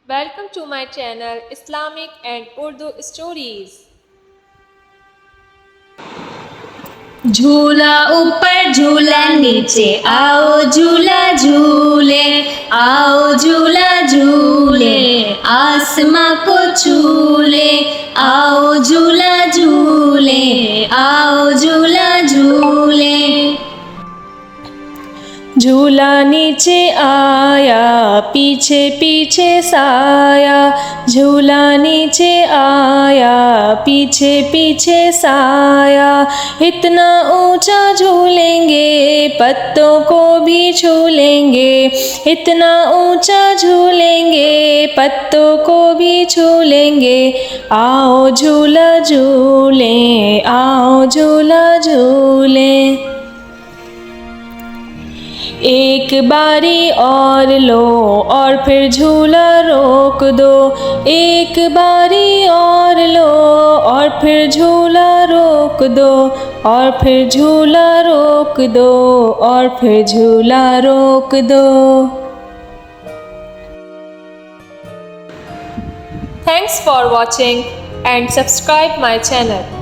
Welcome to my channel Islamic and Urdu Stories. झूला ऊपर झूला नीचे, आओ झूला झूले, आओ झूला झूले, आसमां को छूले, आओ झूला झूले, आओ झूला झूले। झूला नीचे आया, पीछे पीछे साया, झूला नीचे आया, पीछे पीछे साया। इतना ऊंचा झूलेंगे पत्तों को भी छू लेंगे, इतना ऊंचा झूलेंगे पत्तों को भी छू लेंगे। आओ झूला झूले, आओ झूला झूले। एक बारी और लो और फिर झूला रोक दो, एक बारी और लो और फिर झूला रोक दो, और फिर झूला रोक दो, और फिर झूला रोक दो। Thanks for watching and subscribe my channel.